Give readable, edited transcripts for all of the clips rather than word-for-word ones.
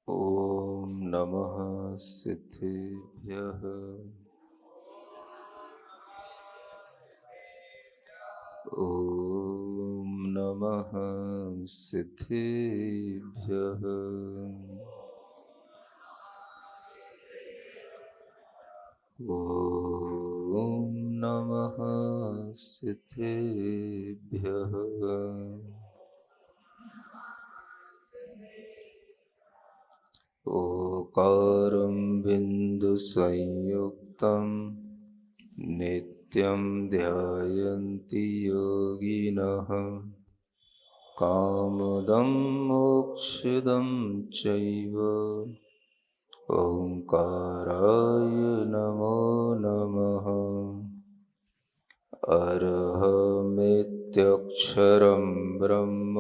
ॐ नमः सिद्धेभ्यः। ॐ नमः सिद्धेभ्यः। ॐ नमः सिद्धेभ्यः। ओकारं बिन्दुसंयुक्तं नित्यं ध्यायन्ति योगिनः कामदं मोक्षदं चैव ओंकाराय नमो नमः। अरहमित्यक्षरं ब्रह्म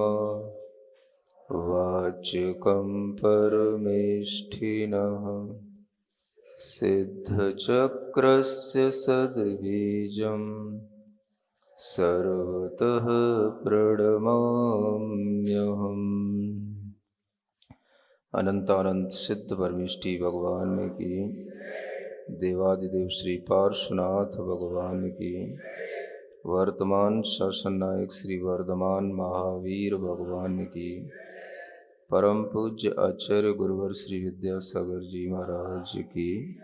वाचिकं परमेष्ठिनः सिद्धचक्रस्य सद्बीजं सर्वतः प्रणमाम्यहम्। अनंतानंत सिद्ध परमेष्ठी भगवान की, देवादिदेव श्री पार्श्वनाथ भगवान की, वर्तमान शासन नायक श्री वर्धमान महावीर भगवान की, परम पूज्य आचार्य गुरुवर श्री विद्यासागर जी महाराज की,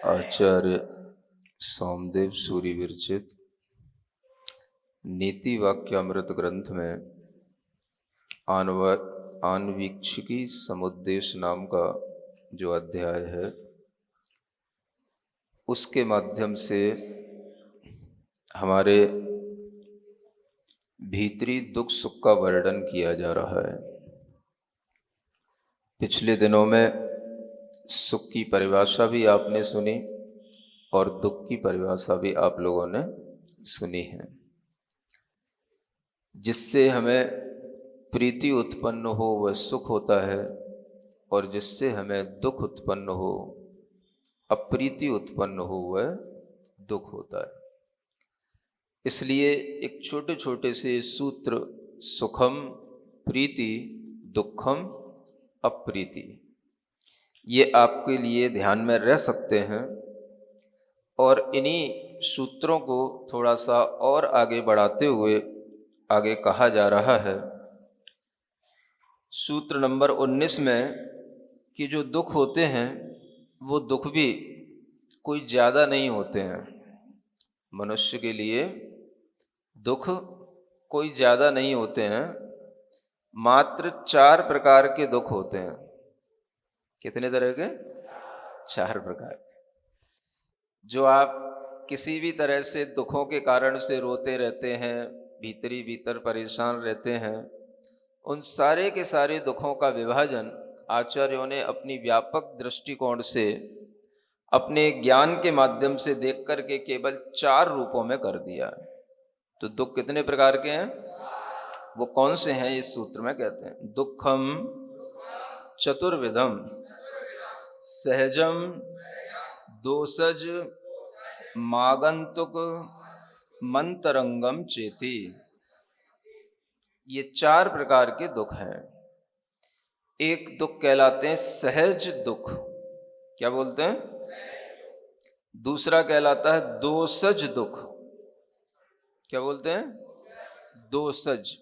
आचार्य सोमदेव सूरी विरचित नीति वाक्यामृत ग्रंथ में आन्वीक्षिकी समुद्देश नाम का जो अध्याय है, उसके माध्यम से हमारे भीतरी दुख सुख का वर्णन किया जा रहा है। पिछले दिनों में सुख की परिभाषा भी आपने सुनी और दुख की परिभाषा भी आप लोगों ने सुनी है। जिससे हमें प्रीति उत्पन्न हो वह सुख होता है, और जिससे हमें दुख उत्पन्न हो, अप्रीति उत्पन्न हो, वह दुख होता है। इसलिए एक छोटे छोटे से सूत्र, सुखम प्रीति दुखम अप्रीति, ये आपके लिए ध्यान में रह सकते हैं। और इन्हीं सूत्रों को थोड़ा सा और आगे बढ़ाते हुए आगे कहा जा रहा है सूत्र नंबर 19 में कि जो दुख होते हैं वो दुख भी कोई ज़्यादा नहीं होते हैं। मनुष्य के लिए दुख कोई ज़्यादा नहीं होते हैं, मात्र 4 प्रकार के दुख होते हैं। कितने तरह के? 4 प्रकार। जो आप किसी भी तरह से दुखों के कारण से रोते रहते हैं, भीतरी भीतर परेशान रहते हैं, उन सारे के सारे दुखों का विभाजन आचार्यों ने अपनी व्यापक दृष्टिकोण से अपने ज्ञान के माध्यम से देख करके केवल 4 रूपों में कर दिया। तो दुख कितने प्रकार के हैं? वो कौन से हैं? इस सूत्र में कहते हैं दुखम चतुर्विधम सहजम दोषज मागंतुक मंतरंगम चेति। ये 4 प्रकार के दुख हैं। एक दुख कहलाते हैं सहज दुख। क्या बोलते हैं? दूसरा कहलाता है दोषज दुख। क्या बोलते हैं? दोषज।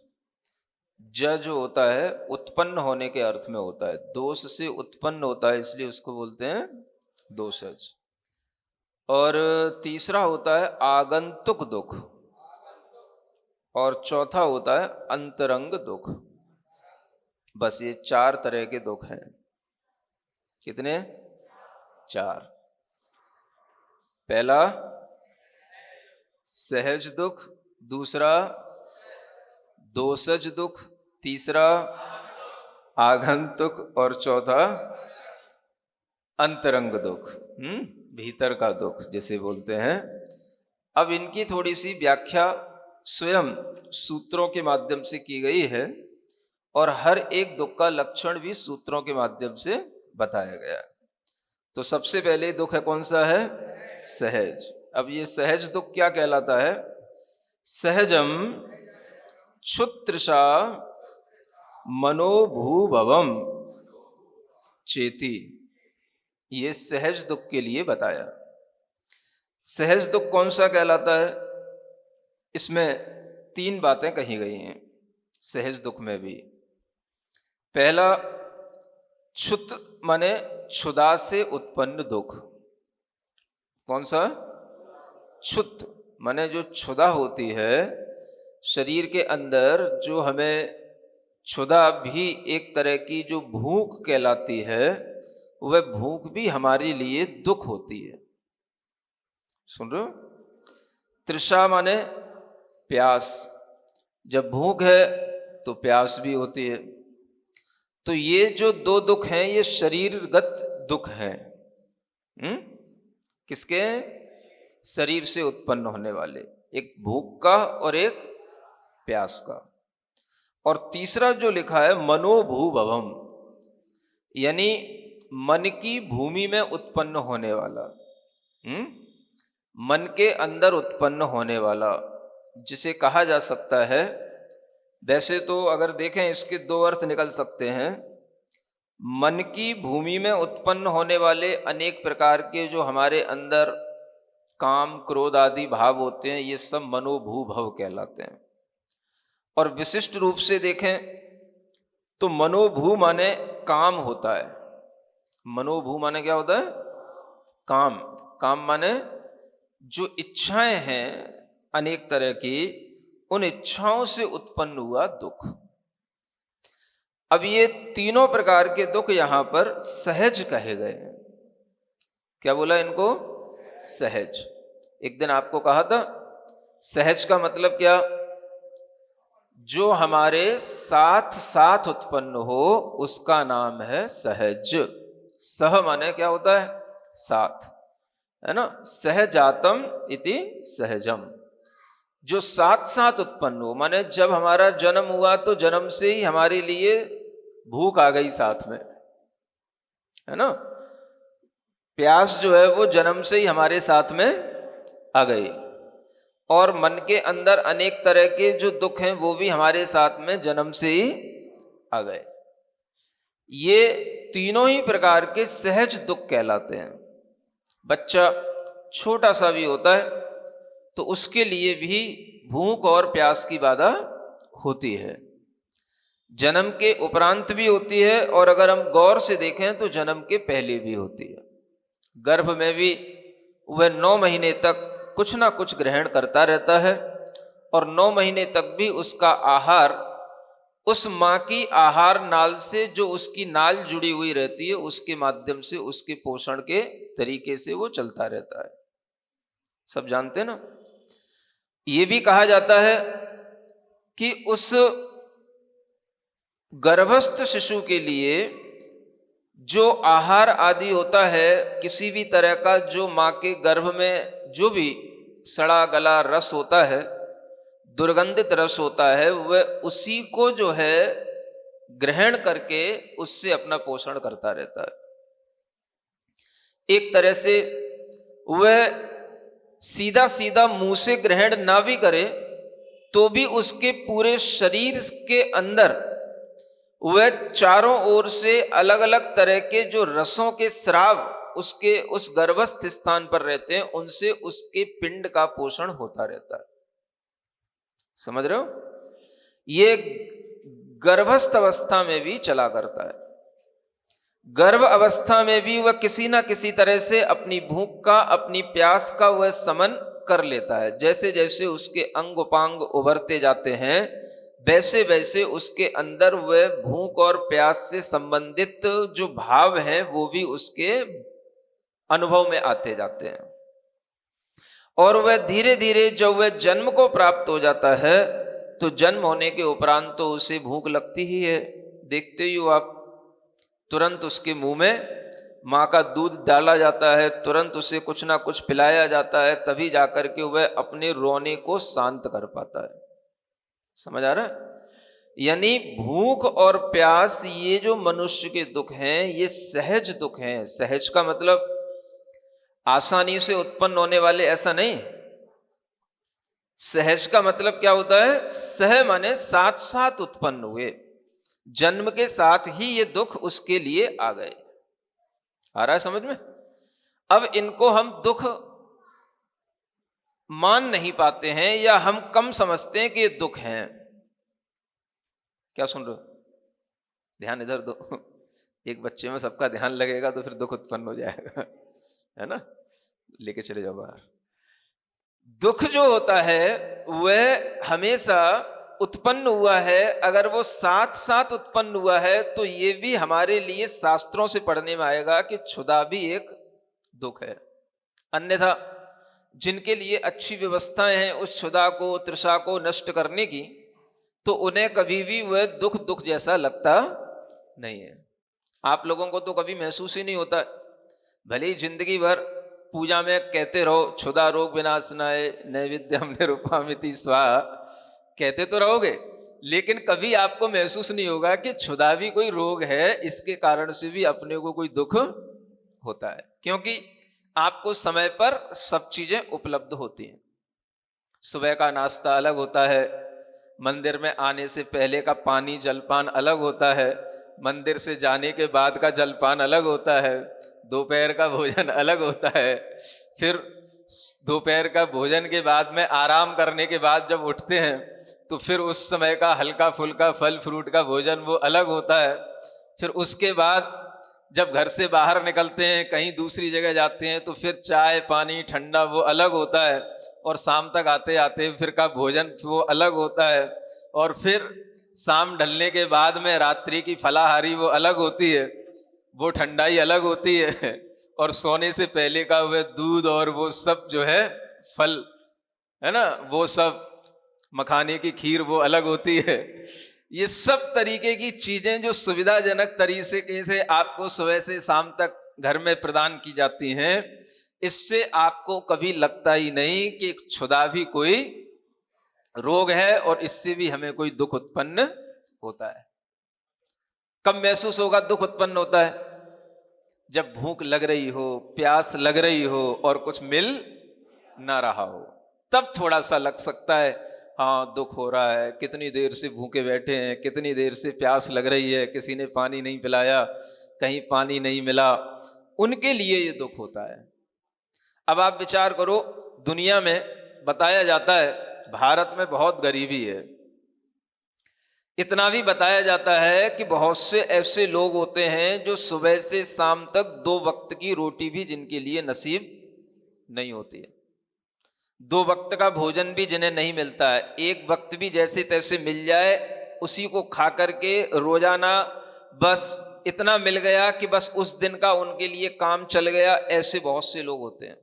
ज जो होता है उत्पन्न होने के अर्थ में होता है, दोष से उत्पन्न होता है, इसलिए उसको बोलते हैं दोषज। और तीसरा होता है आगंतुक दुख, और चौथा होता है अंतरंग दुख। बस ये 4 तरह के दुख हैं। कितने? 4। पहला सहज दुख, दूसरा दोषज दुख, तीसरा आगंतुक, और चौथा अंतरंग दुख, भीतर का दुख जिसे बोलते हैं। अब इनकी थोड़ी सी व्याख्या स्वयं सूत्रों के माध्यम से की गई है, और हर एक दुख का लक्षण भी सूत्रों के माध्यम से बताया गया है। तो सबसे पहले दुख है कौन सा है? सहज। अब ये सहज दुख क्या कहलाता है? सहजम क्षुत्तृषा मनोभूभवम चेति। ये सहज दुख के लिए बताया। सहज दुख कौन सा कहलाता है? इसमें 3 बातें कही गई हैं सहज दुख में भी। पहला, क्षुत माने क्षुधा से उत्पन्न दुख। कौन सा? क्षुत माने जो क्षुधा होती है शरीर के अंदर, जो हमें क्षुधा भी एक तरह की जो भूख कहलाती है, वह भूख भी हमारे लिए दुख होती है। सुन रहे हो? तृषा माने प्यास। जब भूख है तो प्यास भी होती है। तो ये जो 2 दुख हैं ये शरीरगत दुख हैं। किसके? शरीर से उत्पन्न होने वाले, एक भूख का और एक प्यास का। और तीसरा जो लिखा है मनोभूभवम, यानी मन की भूमि में उत्पन्न होने वाला, मन के अंदर उत्पन्न होने वाला, जिसे कहा जा सकता है, वैसे तो अगर देखें इसके 2 अर्थ निकल सकते हैं। मन की भूमि में उत्पन्न होने वाले अनेक प्रकार के जो हमारे अंदर काम क्रोध आदि भाव होते हैं, ये सब मनोभूभव कहलाते हैं। और विशिष्ट रूप से देखें तो मनोभू माने काम होता है। मनोभू माने क्या होता है? काम। काम माने जो इच्छाएं हैं अनेक तरह की, उन इच्छाओं से उत्पन्न हुआ दुख। अब ये तीनों प्रकार के दुख यहां पर सहज कहे गए हैं। क्या बोला इनको? सहज। एक दिन आपको कहा था सहज का मतलब क्या? जो हमारे साथ साथ उत्पन्न हो उसका नाम है सहज। सह माने क्या होता है? साथ, है ना? सहजातम इति सहजम। जो साथ साथ उत्पन्न हो, माने जब हमारा जन्म हुआ तो जन्म से ही हमारे लिए भूख आ गई साथ में, है ना? प्यास जो है वो जन्म से ही हमारे साथ में आ गई। और मन के अंदर अनेक तरह के जो दुख हैं वो भी हमारे साथ में जन्म से ही आ गए। ये तीनों ही प्रकार के सहज दुख कहलाते हैं। बच्चा छोटा सा भी होता है तो उसके लिए भी भूख और प्यास की बाधा होती है। जन्म के उपरांत भी होती है, और अगर हम गौर से देखें तो जन्म के पहले भी होती है। गर्भ में भी वह 9 महीने तक कुछ ना कुछ ग्रहण करता रहता है, और 9 महीने तक भी उसका आहार उस माँ की आहार नाल से, जो उसकी नाल जुड़ी हुई रहती है, उसके माध्यम से उसके पोषण के तरीके से वो चलता रहता है। सब जानते हैं ना? ये भी कहा जाता है कि उस गर्भस्थ शिशु के लिए जो आहार आदि होता है, किसी भी तरह का जो माँ के गर्भ में जो भी सड़ा गला रस होता है, दुर्गंधित रस होता है, वह उसी को जो है ग्रहण करके उससे अपना पोषण करता रहता है। एक तरह से वह सीधा सीधा मुंह से ग्रहण ना भी करे तो भी उसके पूरे शरीर के अंदर वह चारों ओर से अलग अलग तरह के जो रसों के स्राव उसके उस गर्भस्थ स्थान पर रहते हैं, उनसे उसके पिंड का पोषण होता रहता है। समझ रहे हो? ये गर्भस्थ अवस्था में भी चला करता है। गर्भ अवस्था में भी वह किसी ना किसी तरह से अपनी भूख का, अपनी प्यास का वह समन कर लेता है। जैसे जैसे उसके अंग उपांग उभरते जाते हैं, वैसे वैसे उसके अंदर वह भूख और प्यास से संबंधित जो भाव हैं वो भी उसके अनुभव में आते जाते हैं। और वह धीरे धीरे जब वह जन्म को प्राप्त हो जाता है तो जन्म होने के उपरांत तो उसे भूख लगती ही है। देखते ही हो आप, तुरंत उसके मुंह में माँ का दूध डाला जाता है, तुरंत उसे कुछ ना कुछ पिलाया जाता है, तभी जाकर के वह अपने रोने को शांत कर पाता है। समझ आ रहा है? यानी भूख और प्यास ये जो मनुष्य के दुख हैं ये सहज दुख हैं। सहज का मतलब आसानी से उत्पन्न होने वाले ऐसा नहीं। सहज का मतलब क्या होता है? सह माने साथ साथ उत्पन्न हुए, जन्म के साथ ही ये दुख उसके लिए आ गए। आ रहा है समझ में? अब इनको हम दुख मान नहीं पाते हैं या हम कम समझते हैं कि ये दुख हैं। क्या सुन रहे हो? ध्यान इधर दो। एक बच्चे में सबका ध्यान लगेगा तो फिर दुख उत्पन्न हो जाएगा, है ना? लेके चले जाओ बाहर। दुख जो होता है वह हमेशा उत्पन्न हुआ है, अगर वो साथ साथ उत्पन्न हुआ है तो ये भी हमारे लिए शास्त्रों से पढ़ने में आएगा कि क्षुधा भी एक दुख है। अन्यथा जिनके लिए अच्छी व्यवस्थाएं हैं उस क्षुधा को, तृषा को नष्ट करने की, तो उन्हें कभी भी वह दुख दुख जैसा लगता नहीं है। आप लोगों को तो कभी महसूस ही नहीं होता। भले ही जिंदगी भर पूजा में कहते रहो क्षुधा रोग विनाशनाय नैवेद्यम निरुपमामिति स्वाहा, कहते तो रहोगे, लेकिन कभी आपको महसूस नहीं होगा कि क्षुधा भी कोई रोग है, इसके कारण से भी अपने को कोई दुख होता है। क्योंकि आपको समय पर सब चीजें उपलब्ध होती हैं। सुबह का नाश्ता अलग होता है, मंदिर में आने से पहले का पानी जलपान अलग होता है, मंदिर से जाने के बाद का जलपान अलग होता है, दोपहर का भोजन अलग होता है, फिर दोपहर का भोजन के बाद में आराम करने के बाद जब उठते हैं तो फिर उस समय का हल्का फुल्का फल फ्रूट का भोजन वो अलग होता है। फिर उसके बाद जब घर से बाहर निकलते हैं, कहीं दूसरी जगह जाते हैं, तो फिर चाय पानी ठंडा वो अलग होता है, और शाम तक आते आते फिर का भोजन वो अलग होता है, और फिर शाम ढलने के बाद में रात्रि की फलाहारी वो अलग होती है, वो ठंडाई अलग होती है, और सोने से पहले का वह दूध और वो सब जो है फल, है ना, वो सब मखाने की खीर वो अलग होती है। ये सब तरीके की चीजें जो सुविधाजनक तरीके से आपको सुबह से शाम तक घर में प्रदान की जाती हैं, इससे आपको कभी लगता ही नहीं कि क्षुधा भी कोई रोग है और इससे भी हमें कोई दुख उत्पन्न होता है। कब महसूस होगा दुख उत्पन्न होता है? जब भूख लग रही हो, प्यास लग रही हो और कुछ मिल ना रहा हो, तब थोड़ा सा लग सकता है हाँ दुख हो रहा है, कितनी देर से भूखे बैठे हैं, कितनी देर से प्यास लग रही है, किसी ने पानी नहीं पिलाया, कहीं पानी नहीं मिला, उनके लिए ये दुख होता है। अब आप विचार करो, दुनिया में बताया जाता है भारत में बहुत गरीबी है, इतना भी बताया जाता है कि बहुत से ऐसे लोग होते हैं जो सुबह से शाम तक 2 वक्त की रोटी भी जिनके लिए नसीब नहीं होती है, 2 वक्त का भोजन भी जिन्हें नहीं मिलता है, 1 वक्त भी जैसे तैसे मिल जाए उसी को खा करके रोजाना बस इतना मिल गया कि बस उस दिन का उनके लिए काम चल गया, ऐसे बहुत से लोग होते हैं।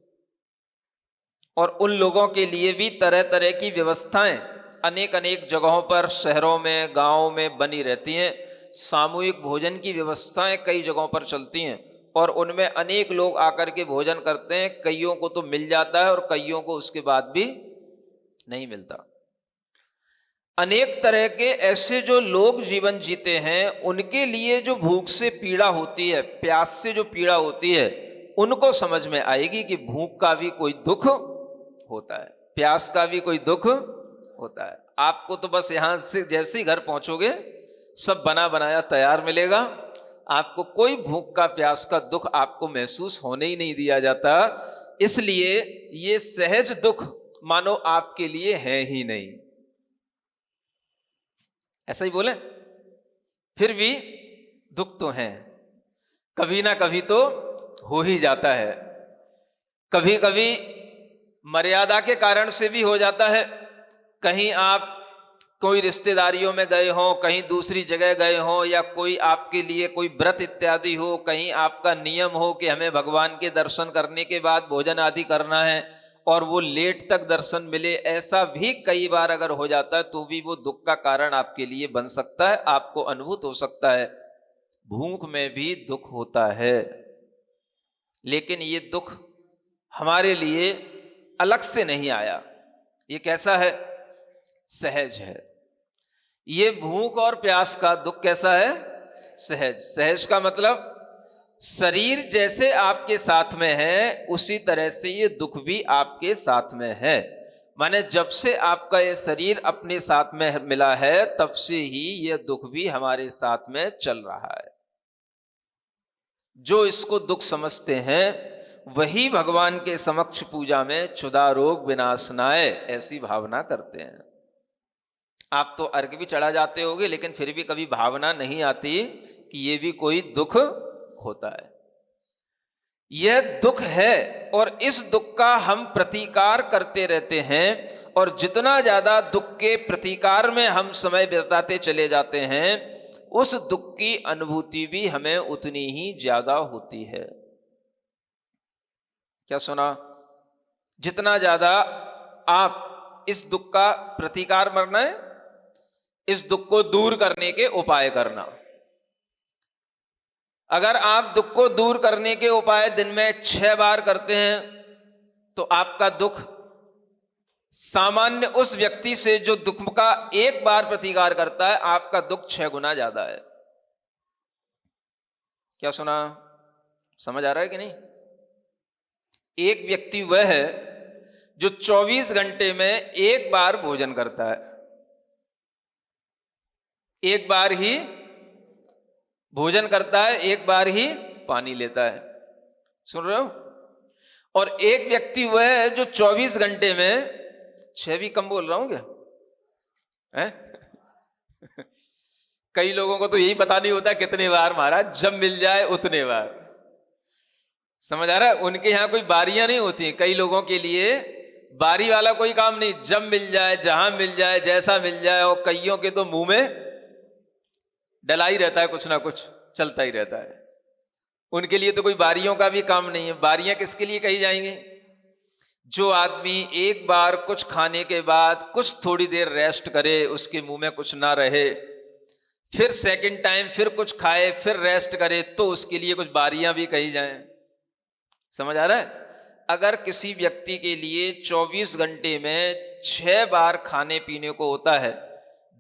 और उन लोगों के लिए भी तरह तरह की व्यवस्थाएं अनेक अनेक जगहों पर, शहरों में, गांवों में बनी रहती हैं। सामूहिक भोजन की व्यवस्थाएं कई जगहों पर चलती हैं और उनमें अनेक लोग आकर के भोजन करते हैं, कईयों को तो मिल जाता है और कईयों को उसके बाद भी नहीं मिलता। अनेक तरह के ऐसे जो लोग जीवन जीते हैं, उनके लिए जो भूख से पीड़ा होती है, प्यास से जो पीड़ा होती है, उनको समझ में आएगी कि भूख का भी कोई दुख होता है, प्यास का भी कोई दुख होता है। आपको तो बस यहां से जैसे ही घर पहुंचोगे सब बना बनाया तैयार मिलेगा, आपको कोई भूख का प्यास का दुख आपको महसूस होने ही नहीं दिया जाता। इसलिए ये सहज दुख मानो आपके लिए है ही नहीं। ऐसा ही बोले, फिर भी दुख तो है, कभी ना कभी तो हो ही जाता है। कभी कभी मर्यादा के कारण से भी हो जाता है। कहीं आप कोई रिश्तेदारियों में गए हो, कहीं दूसरी जगह गए हो, या कोई आपके लिए कोई व्रत इत्यादि हो, कहीं आपका नियम हो कि हमें भगवान के दर्शन करने के बाद भोजन आदि करना है और वो लेट तक दर्शन मिले, ऐसा भी कई बार अगर हो जाता है तो भी वो दुख का कारण आपके लिए बन सकता है, आपको अनुभूत हो सकता है। भूख में भी दुख होता है, लेकिन ये दुख हमारे लिए अलग से नहीं आया। ये कैसा है? सहज है। ये भूख और प्यास का दुख कैसा है? सहज। सहज का मतलब शरीर जैसे आपके साथ में है उसी तरह से ये दुख भी आपके साथ में है। माने जब से आपका ये शरीर अपने साथ में मिला है, तब से ही ये दुख भी हमारे साथ में चल रहा है। जो इसको दुख समझते हैं वही भगवान के समक्ष पूजा में क्षुधा रोग विनाशनाय ऐसी भावना करते हैं। आप तो अर्घ भी चढ़ा जाते होगे, लेकिन फिर भी कभी भावना नहीं आती कि ये भी कोई दुख होता है। यह दुख है और इस दुख का हम प्रतिकार करते रहते हैं, और जितना ज्यादा दुख के प्रतिकार में हम समय बिताते चले जाते हैं, उस दुख की अनुभूति भी हमें उतनी ही ज्यादा होती है। क्या सुना? जितना ज्यादा आप इस दुख का प्रतिकार करना है, इस दुख को दूर करने के उपाय करना। अगर आप दुख को दूर करने के उपाय दिन में 6 बार करते हैं, तो आपका दुख सामान्य उस व्यक्ति से जो दुख का 1 बार प्रतिकार करता है, आपका दुख 6 गुना ज्यादा है। क्या सुना? समझ आ रहा है कि नहीं? एक व्यक्ति वह है जो 24 घंटे में 1 बार भोजन करता है, 1 बार ही भोजन करता है, 1 बार ही पानी लेता है। सुन रहे हो? और एक व्यक्ति वह है जो 24 घंटे में 6 भी कम बोल रहा हूं क्या है? कई लोगों को तो यही पता नहीं होता कितने बार महाराज, जब मिल जाए उतने बार। समझ आ रहा है? उनके यहां कोई बारियां नहीं होती। कई लोगों के लिए बारी वाला कोई काम नहीं, जब मिल जाए, जहां मिल जाए, जैसा मिल जाए। और कईयों के तो मुंह में डला ही रहता है, कुछ ना कुछ चलता ही रहता है। उनके लिए तो कोई बारियों का भी काम नहीं है। बारियां किसके लिए कही जाएंगी? जो आदमी एक बार कुछ खाने के बाद कुछ थोड़ी देर रेस्ट करे, उसके मुंह में कुछ ना रहे, फिर सेकंड टाइम फिर कुछ खाए, फिर रेस्ट करे, तो उसके लिए कुछ बारियां भी कही जाएं। समझ आ रहा है? अगर किसी व्यक्ति के लिए 24 घंटे में 6 बार खाने पीने को होता है,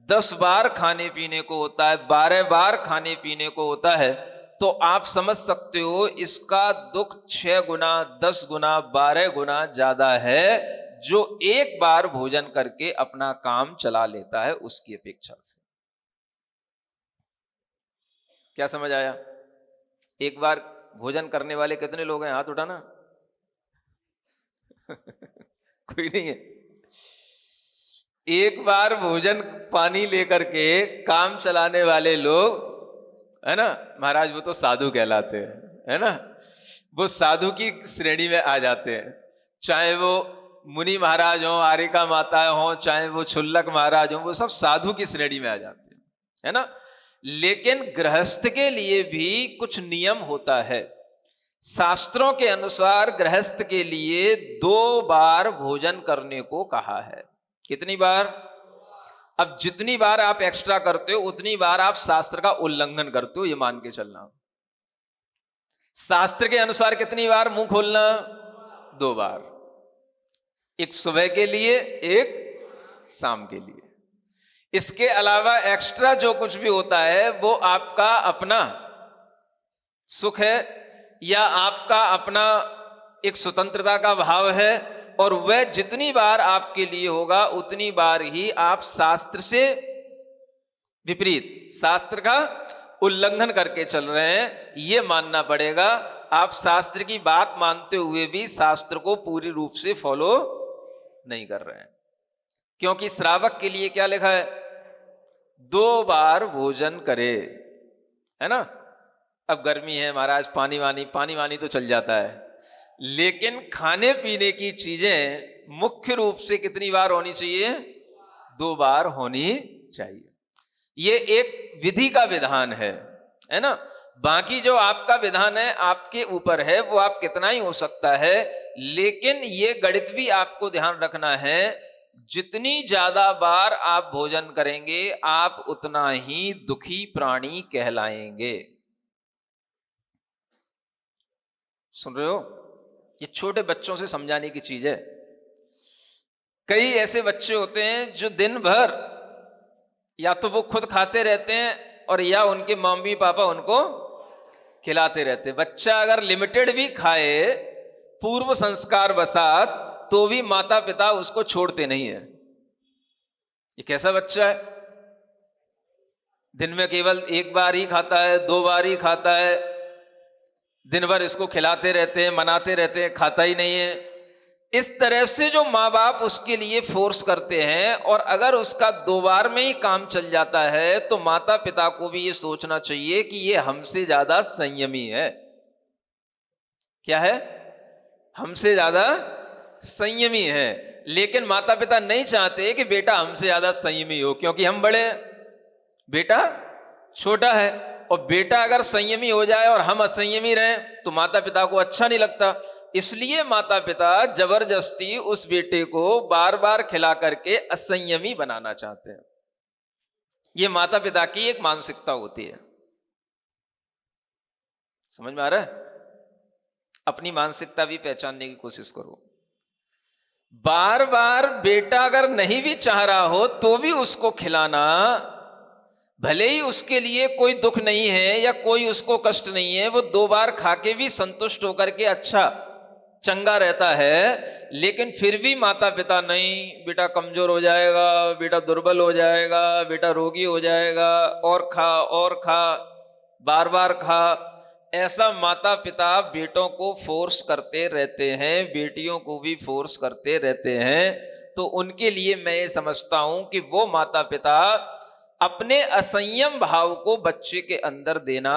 10 बार खाने पीने को होता है, 12 बार खाने पीने को होता है, तो आप समझ सकते हो इसका दुख 6 गुना, 10 गुना, 12 गुना ज्यादा है, जो 1 बार भोजन करके अपना काम चला लेता है उसकी अपेक्षा से। क्या समझ आया? 1 बार भोजन करने वाले कितने लोग हैं? हाथ उठाना। कोई नहीं है। 1 बार भोजन पानी लेकर के काम चलाने वाले लोग, है ना महाराज, वो तो साधु कहलाते हैं, है ना? वो साधु की श्रेणी में आ जाते हैं। चाहे वो मुनि महाराज हो, आरिका माता हो, चाहे वो क्षुल्लक महाराज हो, वो सब साधु की श्रेणी में आ जाते हैं, है ना? लेकिन गृहस्थ के लिए भी कुछ नियम होता है। शास्त्रों के अनुसार गृहस्थ के लिए 2 बार भोजन करने को कहा है। कितनी बार? अब जितनी बार आप एक्स्ट्रा करते हो, उतनी बार आप शास्त्र का उल्लंघन करते हो, ये मान के चलना। शास्त्र के अनुसार कितनी बार मुंह खोलना? 2 बार। एक सुबह के लिए, एक शाम के लिए। इसके अलावा एक्स्ट्रा जो कुछ भी होता है वो आपका अपना सुख है, या आपका अपना एक स्वतंत्रता का भाव है, और वह जितनी बार आपके लिए होगा उतनी बार ही आप शास्त्र से विपरीत, शास्त्र का उल्लंघन करके चल रहे हैं, यह मानना पड़ेगा। आप शास्त्र की बात मानते हुए भी शास्त्र को पूरी रूप से फॉलो नहीं कर रहे हैं। क्योंकि श्रावक के लिए क्या लिखा है? 2 बार भोजन करे, है ना? अब गर्मी है महाराज, पानी वानी तो चल जाता है, लेकिन खाने पीने की चीजें मुख्य रूप से कितनी बार होनी चाहिए? 2 बार होनी चाहिए। ये एक विधि का विधान है ना? बाकी जो आपका विधान है आपके ऊपर है, वो आप कितना ही हो सकता है, लेकिन ये गणित भी आपको ध्यान रखना है, जितनी ज्यादा बार आप भोजन करेंगे आप उतना ही दुखी प्राणी कहलाएंगे। सुन रहे हो? ये छोटे बच्चों से समझाने की चीज है। कई ऐसे बच्चे होते हैं जो दिन भर या तो वो खुद खाते रहते हैं, और या उनके मम्मी पापा उनको खिलाते रहते हैं। बच्चा अगर लिमिटेड भी खाए पूर्व संस्कार बसात, तो भी माता पिता उसको छोड़ते नहीं है। ये कैसा बच्चा है, दिन में केवल एक बार ही खाता है, 2 बार ही खाता है, दिन भर इसको खिलाते रहते हैं, मनाते रहते हैं, खाता ही नहीं है। इस तरह से जो माँ बाप उसके लिए फोर्स करते हैं, और अगर उसका 2 बार में ही काम चल जाता है तो माता पिता को भी ये सोचना चाहिए कि ये हमसे ज्यादा संयमी है। क्या है? हमसे ज्यादा संयमी है। लेकिन माता पिता नहीं चाहते कि बेटा हमसे ज्यादा संयमी हो, क्योंकि हम बड़े हैं, बेटा छोटा है। और बेटा अगर संयमी हो जाए और हम असंयमी रहें तो माता पिता को अच्छा नहीं लगता। इसलिए माता पिता जबरदस्ती उस बेटे को बार बार खिला करके असंयमी बनाना चाहते हैं। यह माता पिता की एक मानसिकता होती है। समझ में आ रहा है? अपनी मानसिकता भी पहचानने की कोशिश करो। बार बार बेटा अगर नहीं भी चाह रहा हो तो भी उसको खिलाना, भले ही उसके लिए कोई दुख नहीं है या कोई उसको कष्ट नहीं है, वो 2 बार खा के भी संतुष्ट होकर के अच्छा चंगा रहता है, लेकिन फिर भी माता पिता नहीं, बेटा कमजोर हो जाएगा, बेटा दुर्बल हो जाएगा, बेटा रोगी हो जाएगा, और खा, बार बार खा, ऐसा माता पिता बेटों को फोर्स करते रहते हैं, बेटियों को भी फोर्स करते रहते हैं। तो उनके लिए मैं ये समझता हूं कि वो माता पिता अपने असंयम भाव को बच्चे के अंदर देना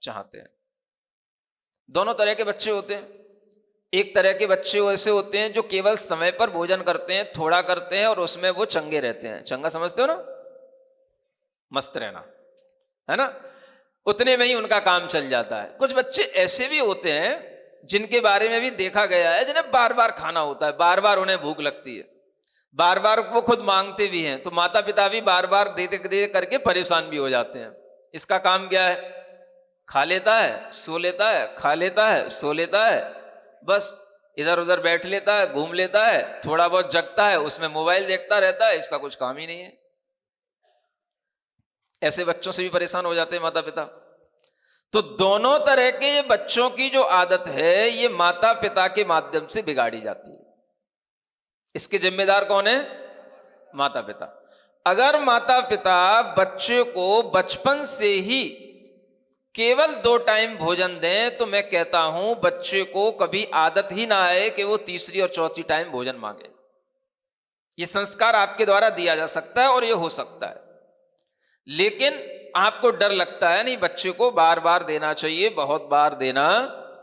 चाहते हैं। दोनों तरह के बच्चे होते हैं। एक तरह के बच्चे ऐसे होते हैं जो केवल समय पर भोजन करते हैं, थोड़ा करते हैं, और उसमें वो चंगे रहते हैं। चंगा समझते हो ना? मस्त रहना, है ना? उतने में ही उनका काम चल जाता है। कुछ बच्चे ऐसे भी होते हैं जिनके बारे में भी देखा गया है, जिन्हें बार बार खाना होता है, बार बार उन्हें भूख लगती है, बार बार वो खुद मांगते भी हैं, तो माता पिता भी बार बार दे करके परेशान भी हो जाते हैं। इसका काम क्या है? खा लेता है, सो लेता है, खा लेता है, सो लेता है, बस इधर उधर बैठ लेता है, घूम लेता है, थोड़ा बहुत जगता है, उसमें मोबाइल देखता रहता है, इसका कुछ काम ही नहीं है। ऐसे बच्चों से भी परेशान हो जाते हैं माता पिता। तो दोनों तरह के ये बच्चों की जो आदत है, ये माता पिता के माध्यम से बिगाड़ी जाती है। इसके जिम्मेदार कौन है? माता पिता। अगर माता पिता बच्चे को बचपन से ही केवल 2 टाइम भोजन दें तो मैं कहता हूं बच्चे को कभी आदत ही ना आए कि वो तीसरी और चौथी टाइम भोजन मांगे। ये संस्कार आपके द्वारा दिया जा सकता है और ये हो सकता है, लेकिन आपको डर लगता है, नहीं, बच्चे को बार बार देना चाहिए, बहुत बार देना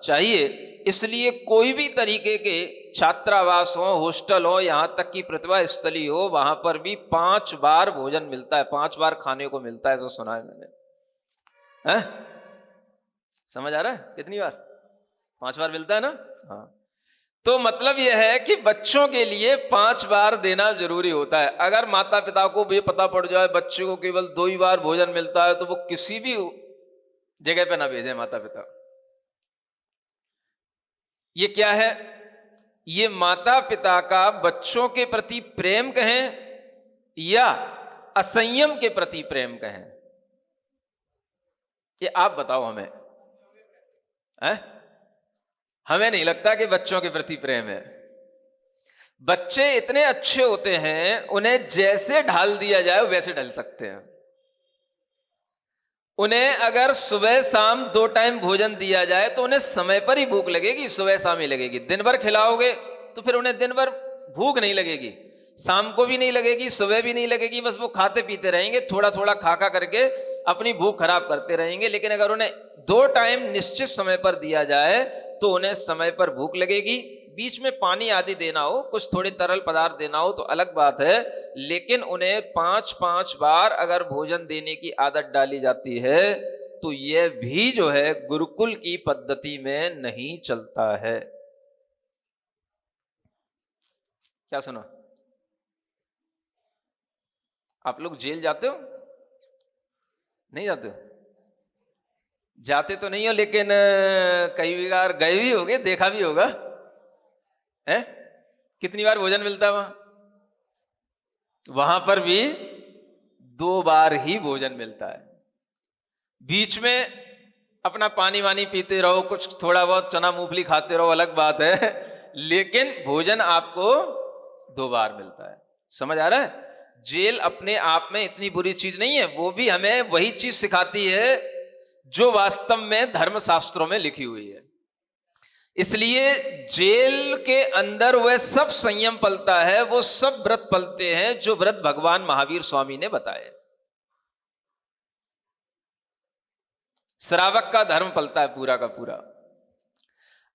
चाहिए। इसलिए कोई भी तरीके के छात्रावास हो, हॉस्टल हो, यहां तक कि प्रतिभा स्थली हो, वहां पर भी 5 बार भोजन मिलता है, 5 बार खाने को मिलता है, तो सुना है मैंने। है? समझ आ रहा है? कितनी बार? 5 बार मिलता है ना? हाँ। तो मतलब यह है कि बच्चों के लिए 5 बार देना जरूरी होता है। अगर माता पिता को भी पता पड़ जाए बच्चे को केवल 2 ही बार भोजन मिलता है, तो वो किसी भी जगह पे ना भेजे माता पिता। ये क्या है? ये माता पिता का बच्चों के प्रति प्रेम कहें या असंयम के प्रति प्रेम कहें, ये आप बताओ हमें। हमें नहीं लगता कि बच्चों के प्रति प्रेम है। बच्चे इतने अच्छे होते हैं, उन्हें जैसे ढाल दिया जाए वैसे ढल सकते हैं। उन्हें अगर सुबह शाम 2 टाइम भोजन दिया जाए तो उन्हें समय पर ही भूख लगेगी, सुबह शाम ही लगेगी। दिन भर खिलाओगे तो फिर उन्हें दिन भर भूख नहीं लगेगी, शाम को भी नहीं लगेगी, सुबह भी नहीं लगेगी, बस वो खाते पीते रहेंगे, थोड़ा थोड़ा खा करके अपनी भूख खराब करते रहेंगे। लेकिन अगर उन्हें 2 टाइम निश्चित समय पर दिया जाए तो उन्हें समय पर भूख लगेगी। बीच में पानी आदि देना हो, कुछ थोड़े तरल पदार्थ देना हो तो अलग बात है, लेकिन उन्हें 5-5 बार अगर भोजन देने की आदत डाली जाती है तो यह भी जो है गुरुकुल की पद्धति में नहीं चलता है। क्या सुना? आप लोग जेल जाते हो? नहीं जाते हो? जाते तो नहीं हो, लेकिन कई बार गए भी होगे, देखा भी होगा है। कितनी बार भोजन मिलता है वहां? वहां पर भी 2 बार ही भोजन मिलता है। बीच में अपना पानी वानी पीते रहो, कुछ थोड़ा बहुत चना मूंगफली खाते रहो, अलग बात है, लेकिन भोजन आपको 2 बार मिलता है। समझ आ रहा है? जेल अपने आप में इतनी बुरी चीज नहीं है, वो भी हमें वही चीज सिखाती है जो वास्तव में धर्मशास्त्रों में लिखी हुई है। इसलिए जेल के अंदर वह सब संयम पलता है, वो सब व्रत पलते हैं जो व्रत भगवान महावीर स्वामी ने बताए। श्रावक का धर्म पलता है पूरा का पूरा।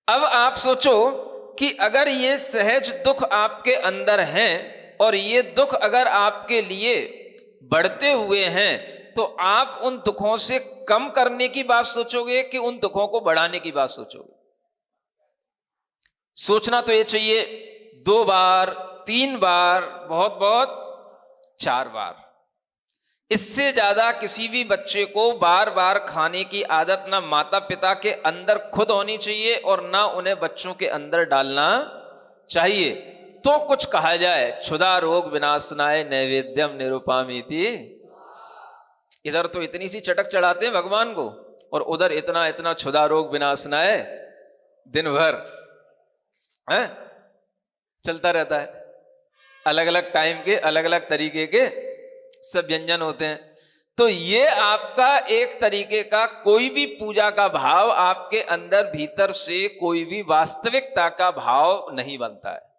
अब आप सोचो कि अगर ये सहज दुख आपके अंदर हैं और ये दुख अगर आपके लिए बढ़ते हुए हैं, तो आप उन दुखों से कम करने की बात सोचोगे कि उन दुखों को बढ़ाने की बात सोचोगे? सोचना तो ये चाहिए 2 बार, 3 बार, बहुत बहुत 4 बार। इससे ज्यादा किसी भी बच्चे को बार बार खाने की आदत ना माता पिता के अंदर खुद होनी चाहिए और ना उन्हें बच्चों के अंदर डालना चाहिए। तो कुछ कहा जाए, क्षुधा रोग विनाशनाय नैवेद्यम निरुपामीति। इधर तो इतनी सी चटक चढ़ाते हैं भगवान को और उधर इतना इतना क्षुधा रोग विनाशनाय दिन भर है चलता रहता है। अलग अलग टाइम के अलग अलग तरीके के सब व्यंजन होते हैं। तो ये आपका एक तरीके का कोई भी पूजा का भाव आपके अंदर भीतर से कोई भी वास्तविकता का भाव नहीं बनता है।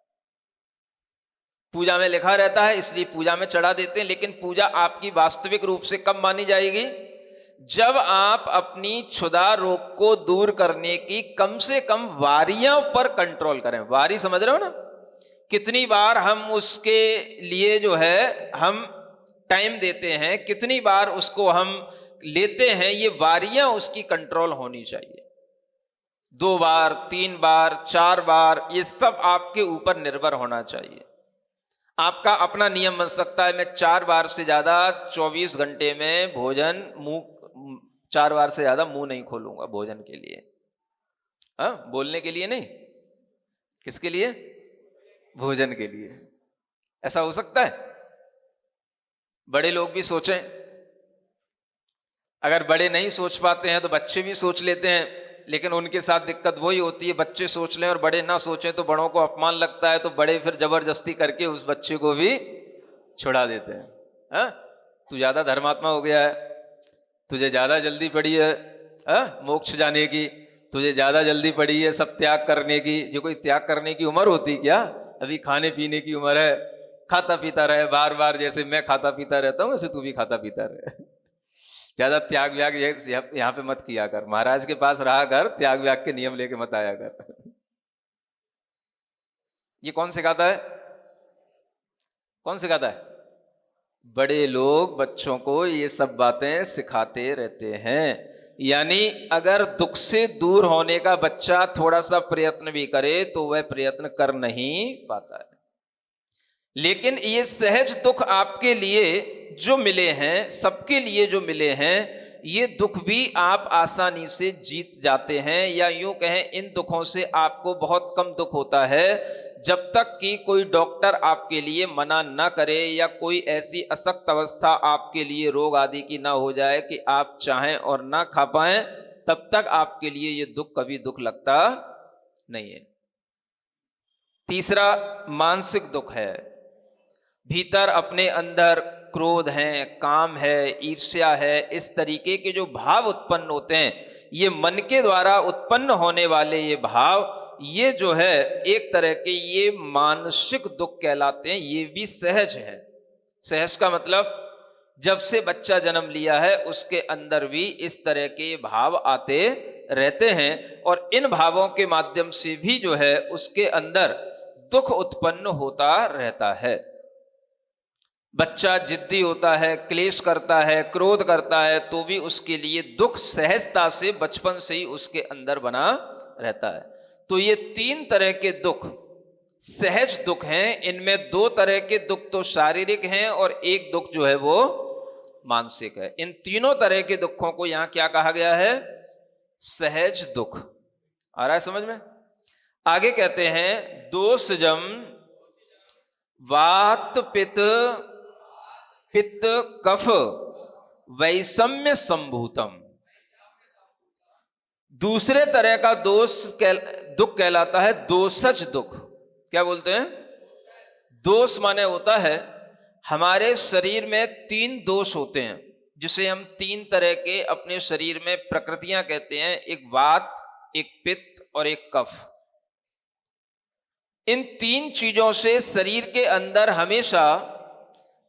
पूजा में लिखा रहता है इसलिए पूजा में चढ़ा देते हैं, लेकिन पूजा आपकी वास्तविक रूप से कब मानी जाएगी? जब आप अपनी क्षुधा रोग को दूर करने की कम से कम वारियों पर कंट्रोल करें। वारी समझ रहे हो ना? कितनी बार हम उसके लिए जो है हम टाइम देते हैं, कितनी बार उसको हम लेते हैं, ये वारियां उसकी कंट्रोल होनी चाहिए। 2 बार, 3 बार, 4 बार, ये सब आपके ऊपर निर्भर होना चाहिए। आपका अपना नियम बन सकता है, मैं 4 बार से ज्यादा 24 घंटे में भोजन 4 बार से ज्यादा मुंह नहीं खोलूंगा भोजन के लिए। बोलने के लिए नहीं, किसके लिए? भोजन के लिए। ऐसा हो सकता है? बड़े लोग भी सोचें। अगर बड़े नहीं सोच पाते हैं तो बच्चे भी सोच लेते हैं, लेकिन उनके साथ दिक्कत वही होती है, बच्चे सोच लें और बड़े ना सोचें तो बड़ों को अपमान लगता है, तो बड़े फिर जबरदस्ती करके उस बच्चे को भी छुड़ा देते हैं। तू ज्यादा धर्मात्मा हो गया है, तुझे ज्यादा जल्दी पड़ी है मोक्ष जाने की, तुझे ज्यादा जल्दी पड़ी है सब त्याग करने की। जो कोई त्याग करने की उम्र होती क्या? अभी खाने पीने की उम्र है, खाता पीता रहे बार बार, जैसे मैं खाता पीता रहता हूं वैसे तू भी खाता पीता रहे। ज्यादा त्याग व्याग यहाँ पे मत किया कर, महाराज के पास रहा कर, त्याग व्याग के नियम लेके मत आया कर। ये कौन सिखाता है? कौन सिखाता है? बड़े लोग बच्चों को ये सब बातें सिखाते रहते हैं। यानी अगर दुख से दूर होने का बच्चा थोड़ा सा प्रयत्न भी करे तो वह प्रयत्न कर नहीं पाता है। लेकिन ये सहज दुख आपके लिए जो मिले हैं, सबके लिए जो मिले हैं, ये दुख भी आप आसानी से जीत जाते हैं, या यूं कहें इन दुखों से आपको बहुत कम दुख होता है, जब तक कि कोई डॉक्टर आपके लिए मना ना करे या कोई ऐसी अशक्त अवस्था आपके लिए रोग आदि की ना हो जाए कि आप चाहें और ना खा पाएं, तब तक आपके लिए ये दुख कभी दुख लगता नहीं है। तीसरा मानसिक दुख है। भीतर अपने अंदर क्रोध है, काम है, ईर्ष्या है, इस तरीके के जो भाव उत्पन्न होते हैं, ये मन के द्वारा उत्पन्न होने वाले ये भाव, ये जो है एक तरह के ये मानसिक दुख कहलाते हैं। ये भी सहज है। सहज का मतलब जब से बच्चा जन्म लिया है उसके अंदर भी इस तरह के भाव आते रहते हैं, और इन भावों के माध्यम से भी जो है उसके अंदर दुख उत्पन्न होता रहता है। बच्चा जिद्दी होता है, क्लेश करता है, क्रोध करता है, तो भी उसके लिए दुख सहजता से बचपन से ही उसके अंदर बना रहता है। तो ये 3 तरह के दुख सहज दुख हैं। इनमें 2 तरह के दुख तो शारीरिक हैं और एक दुख जो है वो मानसिक है। इन तीनों तरह के दुखों को यहां क्या कहा गया है? सहज दुख। आ रहा है समझ में? आगे कहते हैं दोषजम वात पित्त कफ वैषम्य संभूतम। दूसरे तरह का दुख कहलाता है दोषज दुख। क्या बोलते हैं? दोष माने होता है हमारे शरीर में 3 दोष होते हैं, जिसे हम 3 तरह के अपने शरीर में प्रकृतियां कहते हैं, एक वात, एक पित्त और एक कफ। इन 3 चीजों से शरीर के अंदर हमेशा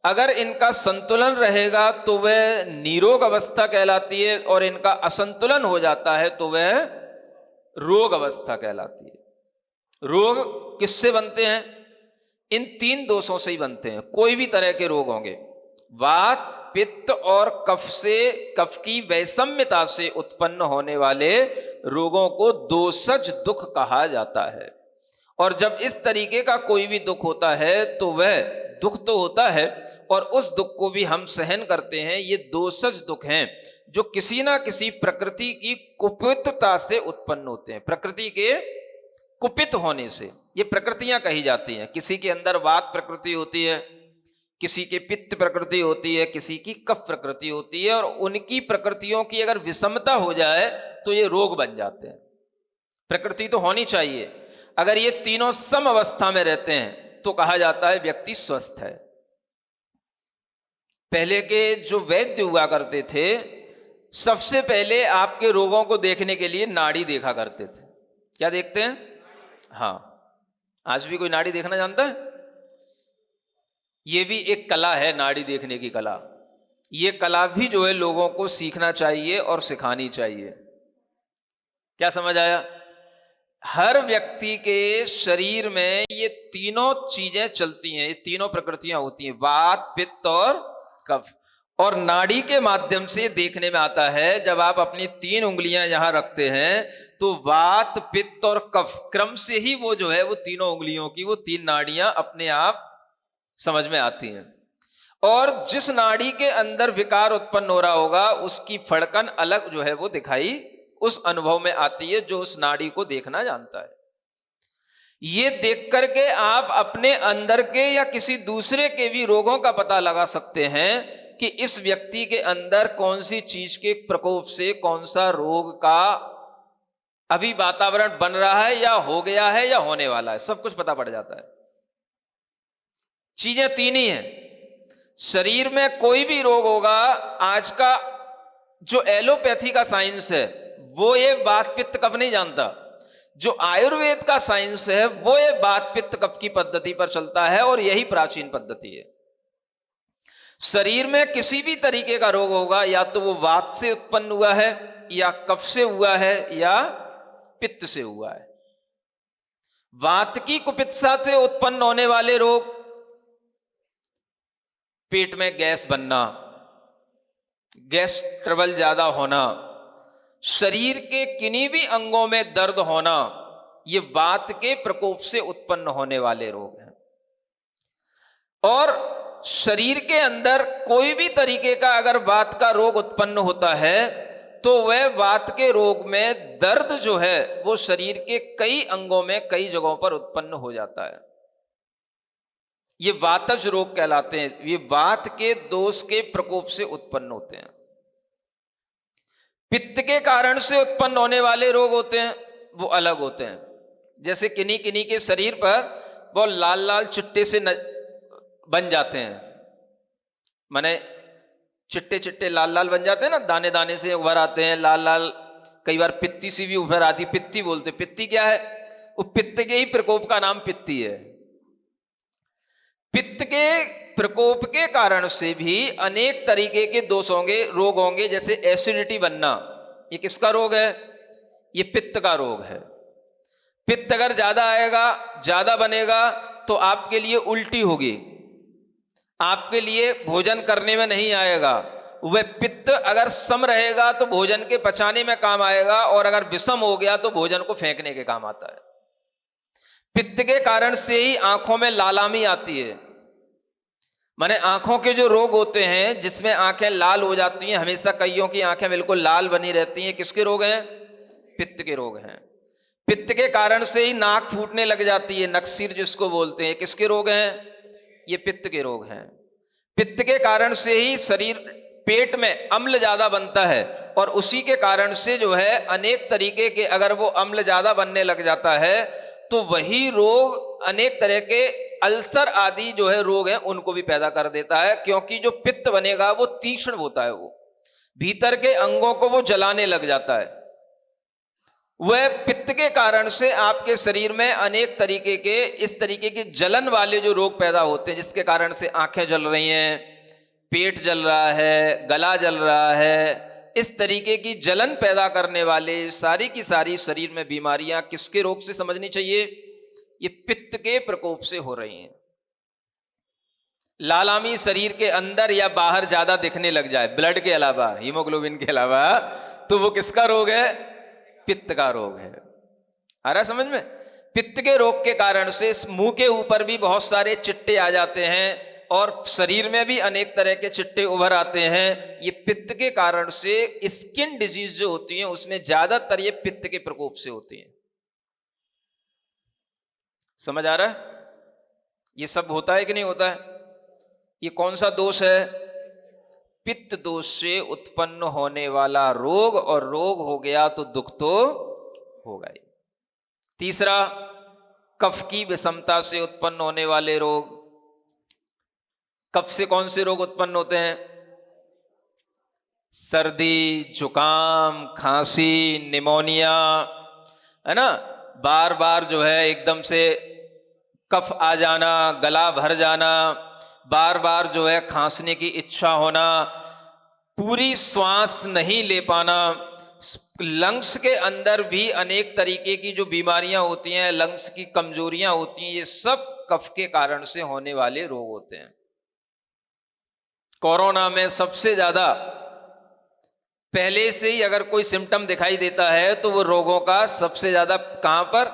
अगर इनका संतुलन रहेगा तो वह निरोग अवस्था कहलाती है, और इनका असंतुलन हो जाता है तो वह रोग अवस्था कहलाती है। रोग किससे बनते हैं? इन 3 दोषों से ही बनते हैं। कोई भी तरह के रोग होंगे, वात, पित्त और कफ से, कफ की वैषम्यता से उत्पन्न होने वाले रोगों को दोषज दुख कहा जाता है। और जब इस तरीके का कोई भी दुख होता है तो वह दुख तो होता है, और उस दुख को भी हम सहन करते हैं। ये दोषज दुख हैं जो किसी ना किसी प्रकृति की कुपितता से उत्पन्न होते हैं। प्रकृति के कुपित होने से ये प्रकृतियां कही जाती हैं। किसी के अंदर वात प्रकृति होती है, किसी के पित्त प्रकृति होती है, किसी की कफ प्रकृति होती है, और उनकी प्रकृतियों की अगर विषमता हो जाए तो ये रोग बन जाते हैं। प्रकृति तो होनी चाहिए, अगर ये तीनों सम अवस्था में रहते हैं तो कहा जाता है व्यक्ति स्वस्थ है। पहले के जो वैद्य हुआ करते थे, सबसे पहले आपके रोगों को देखने के लिए नाड़ी देखा करते थे। क्या देखते हैं? हाँ, आज भी कोई नाड़ी देखना जानता है? ये भी एक कला है, नाड़ी देखने की कला। ये कला भी जो है लोगों को सीखना चाहिए और सिखानी चाहिए। क्या समझ आया? हर व्यक्ति के शरीर में ये तीनों चीजें चलती हैं, ये तीनों प्रकृतियां होती हैं, वात, पित्त और कफ। और नाड़ी के माध्यम से देखने में आता है, जब आप अपनी 3 उंगलियां यहां रखते हैं तो वात, पित्त और कफ क्रम से ही वो जो है वो तीनों उंगलियों की वो 3 नाड़ियां अपने आप समझ में आती हैं। और जिस नाड़ी के अंदर विकार उत्पन्न हो रहा होगा उसकी फड़कन अलग जो है वो दिखाई उस अनुभव में आती है जो उस नाड़ी को देखना जानता है। ये देख करके आप अपने अंदर के या किसी दूसरे के भी रोगों का पता लगा सकते हैं कि इस व्यक्ति के अंदर कौन सी चीज के प्रकोप से कौन सा रोग का अभी वातावरण बन रहा है, या हो गया है, या होने वाला है। सब कुछ पता पड़ जाता है। चीजें 3 ही हैं। शरीर में कोई भी रोग होगा, आज का जो एलोपैथी का साइंस है वो ये वात, पित्त, कफ नहीं जानता। जो आयुर्वेद का साइंस है वो ये वात, पित्त, कफ की पद्धति पर चलता है, और यही प्राचीन पद्धति है। शरीर में किसी भी तरीके का रोग होगा, या तो वो वात से उत्पन्न हुआ है, या कफ से हुआ है, या पित्त से हुआ है। वात की कुपित्सा से उत्पन्न होने वाले रोग, पेट में गैस बनना, गैस ट्रबल ज्यादा होना, शरीर के किन्हीं भी अंगों में दर्द होना, ये वात के प्रकोप से उत्पन्न होने वाले रोग हैं। और शरीर के अंदर कोई भी तरीके का अगर वात का रोग उत्पन्न होता है तो वह वात के रोग में दर्द जो है वो शरीर के कई अंगों में कई जगहों पर उत्पन्न हो जाता है। ये वातज रोग कहलाते हैं। ये वात के दोष के प्रकोप से उत्पन्न होते हैं। पित्त के कारण से उत्पन्न होने वाले रोग होते हैं, वो अलग होते हैं। जैसे किन्हीं किन्हीं के शरीर पर वो लाल लाल चिट्टे से बन जाते हैं, माने चिट्टे चिट्टे लाल लाल बन जाते हैं ना, दाने दाने से उभर आते हैं लाल लाल। कई बार पित्ती सी भी उभर आती, पित्ती बोलते। पित्ती क्या है? वो पित्त के ही प्रकोप का नाम पित्ती है। पित्त के प्रकोप के कारण से भी अनेक तरीके के दोष होंगे, रोग होंगे। जैसे एसिडिटी बनना, ये किसका रोग है? ये पित्त का रोग है। पित्त अगर ज्यादा आएगा, ज्यादा बनेगा, तो आपके लिए उल्टी होगी, आपके लिए भोजन करने में नहीं आएगा। वह पित्त अगर सम रहेगा तो भोजन के पचाने में काम आएगा, और अगर विषम हो गया तो भोजन को फेंकने के काम आता है। पित्त के कारण से ही आंखों में लालामी आती है, माने आंखों के जो रोग होते हैं जिसमें आंखें लाल हो जाती हैं, हमेशा कईयों की आंखें बिल्कुल लाल बनी रहती हैं, किसके रोग हैं? पित्त के रोग हैं। पित्त के कारण से ही नाक फूटने लग जाती है, नक्सीर जिसको बोलते हैं, किसके रोग हैं? ये पित्त के रोग हैं। पित्त के कारण से ही शरीर पेट में अम्ल ज्यादा बनता है, और उसी के कारण से जो है अनेक तरीके के, अगर वो अम्ल ज्यादा बनने लग जाता है तो वही रोग अनेक तरह के अल्सर आदि जो है रोग हैं उनको भी पैदा कर देता है, क्योंकि जो पित्त बनेगा वो तीक्ष्ण होता है, वो भीतर के अंगों को वो जलाने लग जाता है। वह पित्त के कारण से आपके शरीर में अनेक तरीके के इस तरीके के जलन वाले जो रोग पैदा होते हैं, जिसके कारण से आंखें जल रही हैं, पेट जल रहा है, गला जल रहा है, इस तरीके की जलन पैदा करने वाले सारी की सारी शरीर में बीमारियां किसके रोग से समझनी चाहिए? ये पित्त के प्रकोप से हो रही हैं। लालामी शरीर के अंदर या बाहर ज्यादा दिखने लग जाए, ब्लड के अलावा, हीमोग्लोबिन के अलावा, तो वो किसका रोग है? पित्त का रोग है। आ रहा समझ में? पित्त के रोग के कारण से मुंह के ऊपर भी बहुत सारे चिट्टे आ जाते हैं और शरीर में भी अनेक तरह के चिट्टे उभर आते हैं। ये पित्त के कारण से स्किन डिजीज जो होती हैं उसमें ज्यादातर ये पित्त के प्रकोप से होती हैं। समझ आ रहा है? ये सब होता है कि नहीं होता है? ये कौन सा दोष है? पित्त दोष से उत्पन्न होने वाला रोग, और रोग हो गया तो दुख तो होगा ही। तीसरा, कफ की विषमता से उत्पन्न होने वाले रोग। कफ से कौन से रोग उत्पन्न होते हैं? सर्दी, जुकाम, खांसी, निमोनिया, है ना, बार बार जो है एकदम से कफ आ जाना, गला भर जाना, बार बार जो है खांसने की इच्छा होना, पूरी श्वास नहीं ले पाना, लंग्स के अंदर भी अनेक तरीके की जो बीमारियां होती हैं, लंग्स की कमजोरियां होती हैं, ये सब कफ के कारण से होने वाले रोग होते हैं। कोरोना में सबसे ज्यादा पहले से ही अगर कोई सिम्टम दिखाई देता है तो वो रोगों का सबसे ज्यादा कहां पर?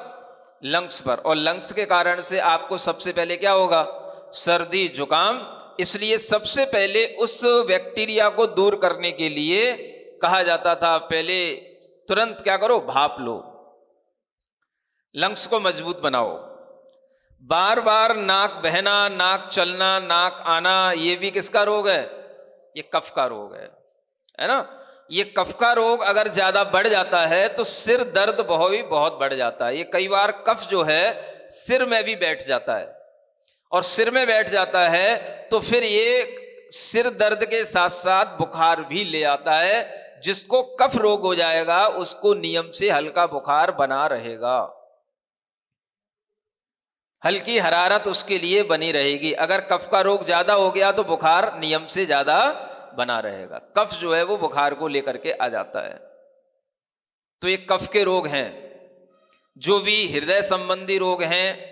लंग्स पर। और लंग्स के कारण से आपको सबसे पहले क्या होगा? सर्दी, जुकाम। इसलिए सबसे पहले उस बैक्टीरिया को दूर करने के लिए कहा जाता था पहले तुरंत क्या करो? भाप लो, लंग्स को मजबूत बनाओ। बार बार नाक बहना, नाक चलना, नाक आना, ये भी किसका रोग है? ये कफ का रोग है ना? ये कफ का रोग अगर ज्यादा बढ़ जाता है तो सिर दर्द बहुत बढ़ जाता है। ये कई बार कफ जो है सिर में भी बैठ जाता है, और सिर में बैठ जाता है तो फिर ये सिर दर्द के साथ साथ बुखार भी ले आता है। जिसको कफ रोग हो जाएगा उसको नियम से हल्का बुखार बना रहेगा, हल्की हरारत उसके लिए बनी रहेगी। अगर कफ का रोग ज्यादा हो गया तो बुखार नियम से ज्यादा बना रहेगा। कफ जो है वो बुखार को लेकर के आ जाता है। तो ये कफ के रोग हैं। जो भी हृदय संबंधी रोग हैं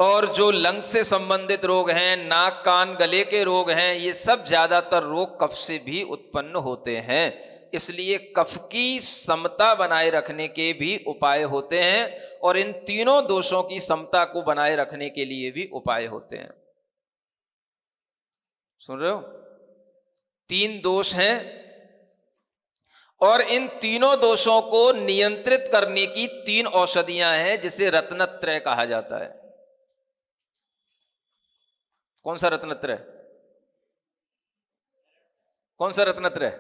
और जो लंग से संबंधित रोग हैं, नाक कान गले के रोग हैं, ये सब ज्यादातर रोग कफ से भी उत्पन्न होते हैं। इसलिए कफ की समता बनाए रखने के भी उपाय होते हैं, और इन तीनों दोषों की समता को बनाए रखने के लिए भी उपाय होते हैं। सुन रहे हो? 3 दोष हैं, और इन तीनों दोषों को नियंत्रित करने की 3 औषधियां हैं, जिसे रत्नत्रय कहा जाता है। कौन सा रत्नत्रय? कौन सा रत्नत्रय?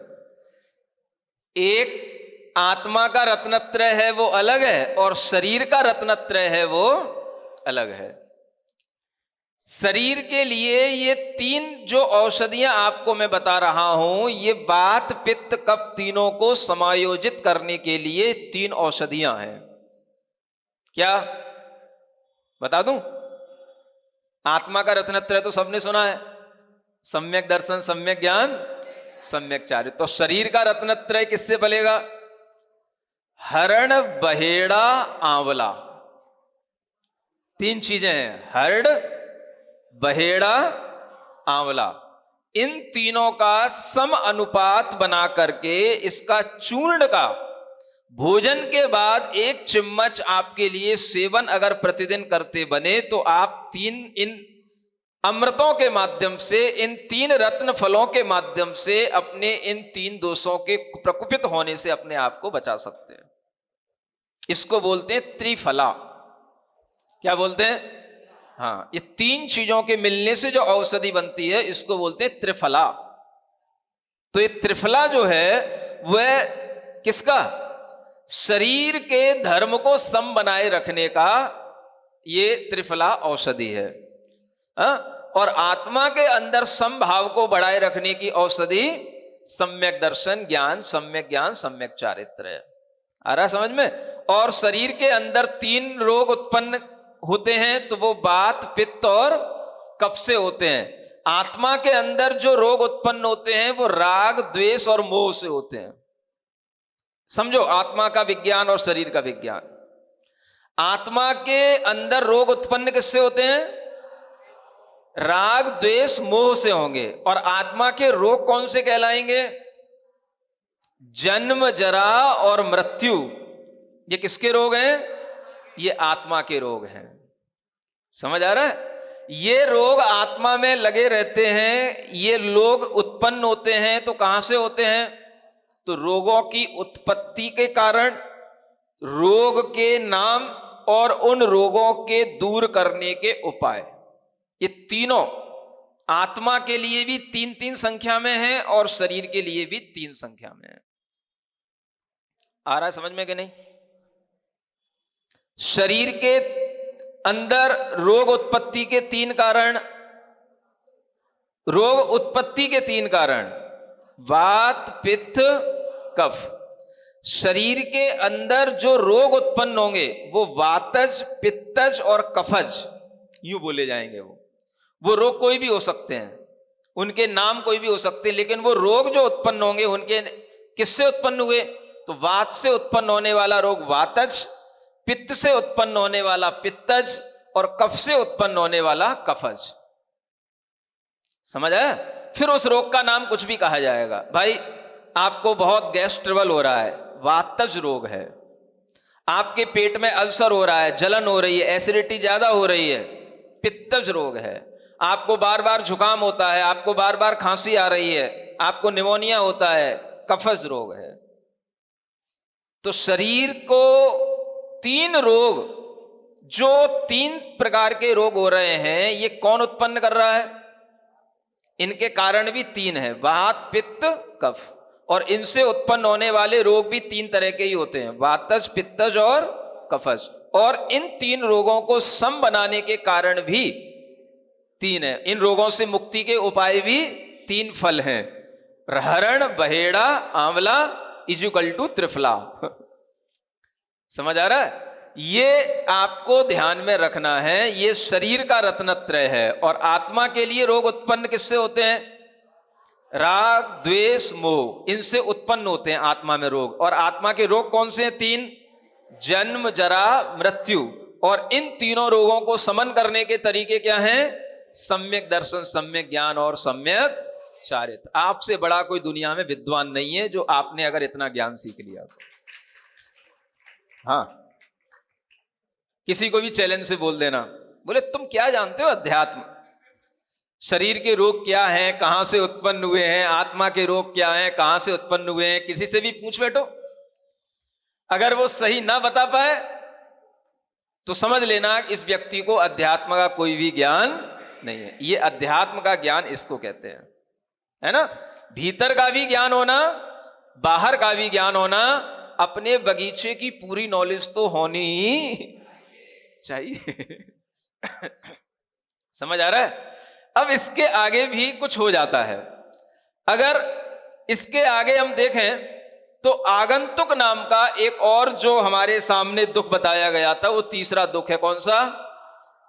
एक आत्मा का रत्नत्रय है वो अलग है, और शरीर का रत्नत्रय है वो अलग है। शरीर के लिए ये 3 जो औषधियां आपको मैं बता रहा हूं, ये वात पित्त कफ तीनों को समायोजित करने के लिए 3 औषधियां हैं। क्या बता दूं? आत्मा का रत्नत्रय तो सबने सुना है, सम्यक दर्शन, सम्यक ज्ञान, सम्यक चारित्र। तो शरीर का रत्नत्रय किससे बलेगा? हरण, बहेड़ा, आंवला। 3 चीजें हैं, हरण, बहेड़ा, आंवला। इन तीनों का सम अनुपात बना करके इसका चूर्ण का भोजन के बाद 1 चम्मच आपके लिए सेवन अगर प्रतिदिन करते बने तो आप इन अमृतों के माध्यम से, इन 3 रत्न फलों के माध्यम से अपने इन 3 दोषों के प्रकुपित होने से अपने आप को बचा सकते हैं। इसको बोलते हैं त्रिफला। क्या बोलते हैं? हाँ, ये 3 चीजों के मिलने से जो औषधि बनती है इसको बोलते हैं त्रिफला। तो ये त्रिफला जो है वह किसका, शरीर के धर्म को सम बनाए रखने का ये त्रिफला औषधि है। और आत्मा के अंदर समभाव को बढ़ाए रखने की औषधि सम्यक दर्शन ज्ञान, सम्यक चारित्र है। आ रहा समझ में? और शरीर के अंदर 3 रोग उत्पन्न होते हैं, तो वो वात, पित्त और कफ से होते हैं। आत्मा के अंदर जो रोग उत्पन्न होते हैं वो राग, द्वेष और मोह से होते हैं। समझो आत्मा का विज्ञान और शरीर का विज्ञान। आत्मा के अंदर रोग उत्पन्न किससे होते हैं? राग, द्वेष, मोह से होंगे। और आत्मा के रोग कौन से कहलाएंगे? जन्म, जरा और मृत्यु। ये किसके रोग हैं? ये आत्मा के रोग हैं। समझ आ रहा है? ये रोग आत्मा में लगे रहते हैं। ये लोग उत्पन्न होते हैं तो कहां से होते हैं? तो रोगों की उत्पत्ति के कारण, रोग के नाम और उन रोगों के दूर करने के उपाय। ये तीनों आत्मा के लिए भी 3-3 संख्या में है और शरीर के लिए भी 3 संख्या में है। आ रहा है समझ में कि नहीं? शरीर के अंदर रोग उत्पत्ति के 3 कारण, रोग उत्पत्ति के 3 कारण वात, पित्त, कफ। शरीर के अंदर जो रोग उत्पन्न होंगे वो वातज, पित्तज और कफज यूं बोले जाएंगे। वो रोग कोई भी हो सकते हैं, उनके नाम कोई भी हो सकते हैं, लेकिन वो रोग जो उत्पन्न होंगे उनके किससे उत्पन्न हुए? तो वात से उत्पन्न होने वाला रोग वातज, पित्त से उत्पन्न होने वाला पित्तज और कफ से उत्पन्न होने वाला कफज। समझ आया? फिर उस रोग का नाम कुछ भी कहा जाएगा। भाई आपको बहुत गैस ट्रबल हो रहा है, वातज रोग है। आपके पेट में अल्सर हो रहा है, जलन हो रही है, एसिडिटी ज्यादा हो रही है, पित्तज रोग है। आपको बार बार जुकाम होता है, आपको बार बार खांसी आ रही है, आपको निमोनिया होता है, कफज रोग है। तो शरीर को 3 रोग, जो 3 प्रकार के रोग हो रहे हैं, ये कौन उत्पन्न कर रहा है? इनके कारण भी 3 है, वात, पित्त, कफ। और इनसे उत्पन्न होने वाले रोग भी 3 तरह के ही होते हैं, वातज, पित्तज और कफज। और इन 3 रोगों को सम बनाने के कारण भी 3 है। इन रोगों से मुक्ति के उपाय भी 3 फल हैं, हरण, बहेड़ा, आंवला इजुकल टू त्रिफला। समझ आ रहा है? ये आपको ध्यान में रखना है। ये शरीर का रत्नत्रय है। और आत्मा के लिए रोग उत्पन्न किससे होते हैं? राग, द्वेष, मोह, इनसे उत्पन्न होते हैं आत्मा में रोग। और आत्मा के रोग कौन से हैं? 3, जन्म, जरा, मृत्यु। और इन तीनों रोगों को समन करने के तरीके क्या हैं? सम्यक दर्शन, सम्यक ज्ञान और सम्यक चारित्र। आपसे बड़ा कोई दुनिया में विद्वान नहीं है जो आपने अगर इतना ज्ञान सीख लिया तो। हाँ, किसी को भी चैलेंज से बोल देना, बोले तुम क्या जानते हो अध्यात्म, शरीर के रोग क्या हैं, कहां से उत्पन्न हुए हैं, आत्मा के रोग क्या हैं, कहां से उत्पन्न हुए हैं, किसी से भी पूछ बैठो। अगर वो सही ना बता पाए तो समझ लेना इस व्यक्ति को अध्यात्म का कोई भी ज्ञान नहीं है। ये अध्यात्म का ज्ञान इसको कहते हैं, है ना? भीतर का भी ज्ञान होना, बाहर का भी ज्ञान होना, अपने बगीचे की पूरी नॉलेज तो होनी ही चाहिए। समझ आ रहा है? अब इसके आगे भी कुछ हो जाता है। अगर इसके आगे हम देखें तो आगंतुक नाम का एक और जो हमारे सामने दुख बताया गया था, वो तीसरा दुख है। कौन सा?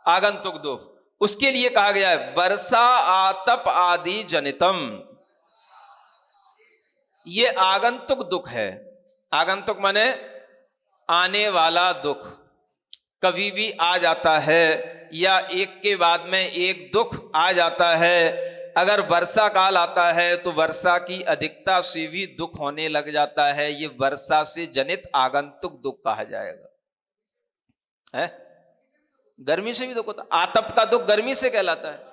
आगंतुक दुख। उसके लिए कहा गया है वर्षा आतप आदि जनितम। ये आगंतुक दुख है। आगंतुक माने आने वाला दुख, कभी भी आ जाता है या एक के बाद में एक दुख आ जाता है। अगर वर्षा काल आता है तो वर्षा की अधिकता से भी दुख होने लग जाता है। ये वर्षा से जनित आगंतुक दुख कहा जाएगा। है? गर्मी से भी दुख होता, आतप का दुख गर्मी से कहलाता है।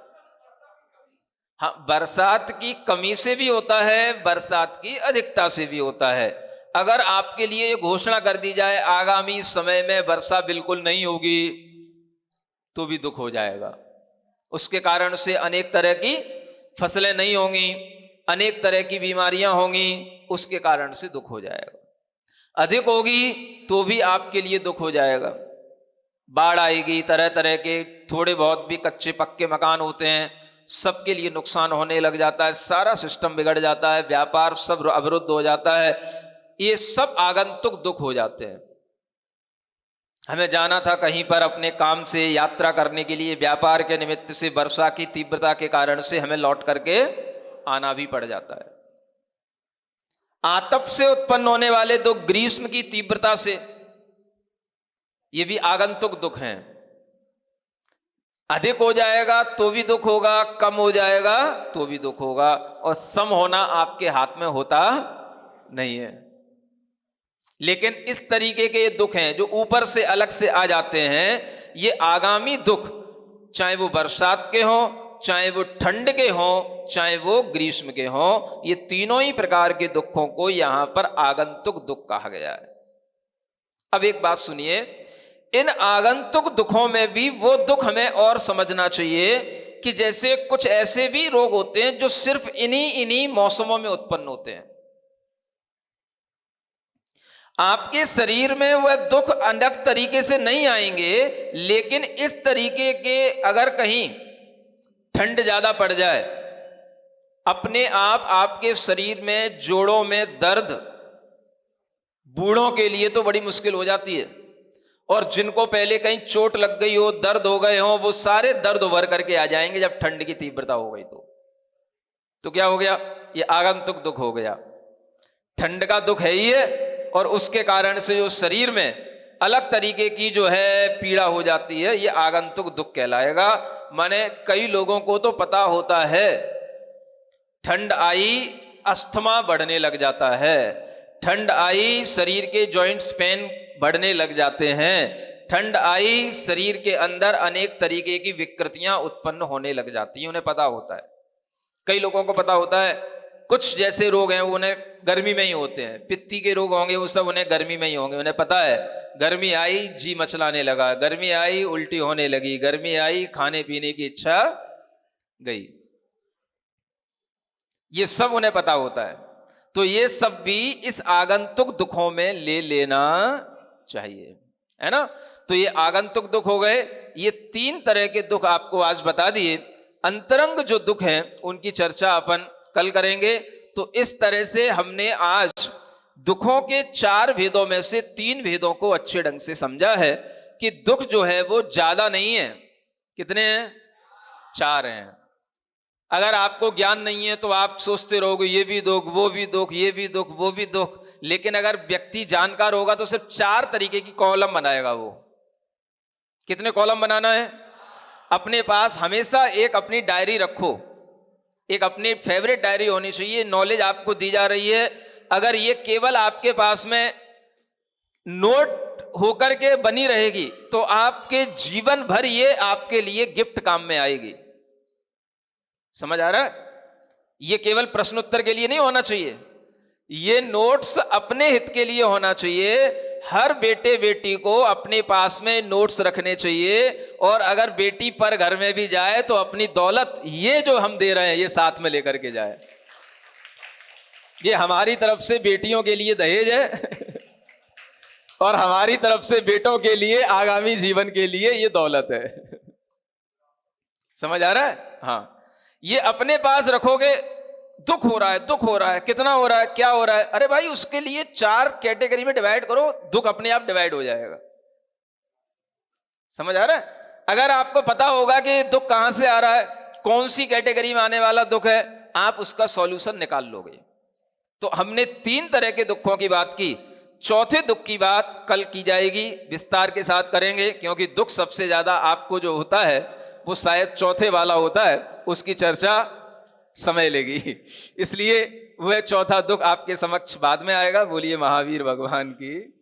हाँ, बरसात की कमी से भी होता है, बरसात की अधिकता से भी होता है। अगर आपके लिए ये घोषणा कर दी जाए आगामी समय में वर्षा बिल्कुल नहीं होगी तो भी दुख हो जाएगा। उसके कारण से अनेक तरह की फसलें नहीं होंगी, अनेक तरह की बीमारियां होंगी, उसके कारण से दुख हो जाएगा। अधिक होगी तो भी आपके लिए दुख हो जाएगा। बाढ़ आएगी, तरह तरह के थोड़े बहुत भी कच्चे पक्के मकान होते हैं, सबके लिए नुकसान होने लग जाता है, सारा सिस्टम बिगड़ जाता है, व्यापार सब अवरुद्ध हो जाता है। ये सब आगंतुक दुख हो जाते हैं। हमें जाना था कहीं पर अपने काम से यात्रा करने के लिए, व्यापार के निमित्त से वर्षा की तीव्रता के कारण से हमें लौट करके आना भी पड़ जाता है। आतप से उत्पन्न होने वाले दुख, ग्रीष्म की तीव्रता से, ये भी आगंतुक दुख हैं। अधिक हो जाएगा तो भी दुख होगा, कम हो जाएगा तो भी दुख होगा, और सम होना आपके हाथ में होता नहीं है। लेकिन इस तरीके के ये दुख हैं जो ऊपर से अलग से आ जाते हैं, ये आगामी दुख, चाहे वो बरसात के हों, चाहे वो ठंड के हों, चाहे वो ग्रीष्म के हों, ये तीनों ही प्रकार के दुखों को यहां पर आगंतुक दुख कहा गया है। अब एक बात सुनिए, इन आगंतुक दुखों में भी वो दुख हमें और समझना चाहिए कि जैसे कुछ ऐसे भी रोग होते हैं जो सिर्फ इन्हीं मौसमों में उत्पन्न होते हैं। आपके शरीर में वह दुख अलग तरीके से नहीं आएंगे, लेकिन इस तरीके के अगर कहीं ठंड ज्यादा पड़ जाए, अपने आप आपके शरीर में जोड़ों में दर्द, बूढ़ों के लिए तो बड़ी मुश्किल हो जाती है, और जिनको पहले कहीं चोट लग गई हो, दर्द हो गए हो, वो सारे दर्द उभर करके आ जाएंगे जब ठंड की तीव्रता हो गई। तो क्या हो गया? ये आगंतुक दुख हो गया। ठंड का दुख है ही है, और उसके कारण से जो शरीर में अलग तरीके की जो है पीड़ा हो जाती है, ये आगंतुक दुख कहलाएगा। माने कई लोगों को तो पता होता है, ठंड आई अस्थमा बढ़ने लग जाता है, ठंड आई शरीर के जॉइंट्स पेन बढ़ने लग जाते हैं, ठंड आई शरीर के अंदर अनेक तरीके की विकृतियां उत्पन्न होने लग जाती हैं, उन्हें पता होता है। कई लोगों को पता होता है कुछ जैसे रोग हैं उन्हें गर्मी में ही होते हैं, पित्ती के रोग होंगे वो सब उन्हें गर्मी में ही होंगे। उन्हें पता है गर्मी आई जी मचलाने लगा, गर्मी आई उल्टी होने लगी, गर्मी आई खाने पीने की इच्छा गई, ये सब उन्हें पता होता है। तो ये सब भी इस आगंतुक दुखों में ले लेना चाहिए, है ना। तो ये आगंतुक दुख हो गए। ये तीन तरह के दुख आपको आज बता दिए। अंतरंग जो दुख हैं उनकी चर्चा अपन कल करेंगे। तो इस तरह से हमने आज दुखों के चार भेदों में से तीन भेदों को अच्छे ढंग से समझा है कि दुख जो है वो ज्यादा नहीं है। कितने हैं? चार हैं। अगर आपको ज्ञान नहीं है तो आप सोचते रहोगे ये भी दुख, वो भी दुख, ये भी दुख, वो भी दुख, लेकिन अगर व्यक्ति जानकार होगा तो सिर्फ चार तरीके की कॉलम बनाएगा। वो कितने कॉलम बनाना है? अपने पास हमेशा एक अपनी डायरी रखो, एक अपनी फेवरेट डायरी होनी चाहिए। नॉलेज आपको दी जा रही है, अगर ये केवल आपके पास में नोट होकर के बनी रहेगी तो आपके जीवन भर ये आपके लिए गिफ्ट काम में आएगी। समझ आ रहा है? ये केवल प्रश्न उत्तर के लिए नहीं होना चाहिए, ये नोट्स अपने हित के लिए होना चाहिए। हर बेटे बेटी को अपने पास में नोट्स रखने चाहिए, और अगर बेटी पर घर में भी जाए तो अपनी दौलत ये जो हम दे रहे हैं ये साथ में लेकर के जाए। ये हमारी तरफ से बेटियों के लिए दहेज है और हमारी तरफ से बेटों के लिए आगामी जीवन के लिए ये दौलत है। समझ आ रहा है? हाँ, ये अपने पास रखोगे। दुख हो रहा है, दुख हो रहा है, कितना हो रहा है, क्या हो रहा है, अरे भाई उसके लिए चार कैटेगरी में डिवाइड करो, दुख अपने आप डिवाइड हो जाएगा। समझ आ रहा है? अगर आपको पता होगा कि दुख कहां से आ रहा है, कौन सी कैटेगरी में आने वाला दुख है, आप उसका सॉल्यूशन निकाल लोगे। तो हमने तीन तरह के दुखों की बात की, चौथे दुख की बात कल की जाएगी, विस्तार के साथ करेंगे, क्योंकि दुख सबसे ज्यादा आपको जो होता है वो शायद चौथे वाला होता है, उसकी चर्चा समय लेगी, इसलिए वह चौथा दुख आपके समक्ष बाद में आएगा। बोलिए महावीर भगवान की।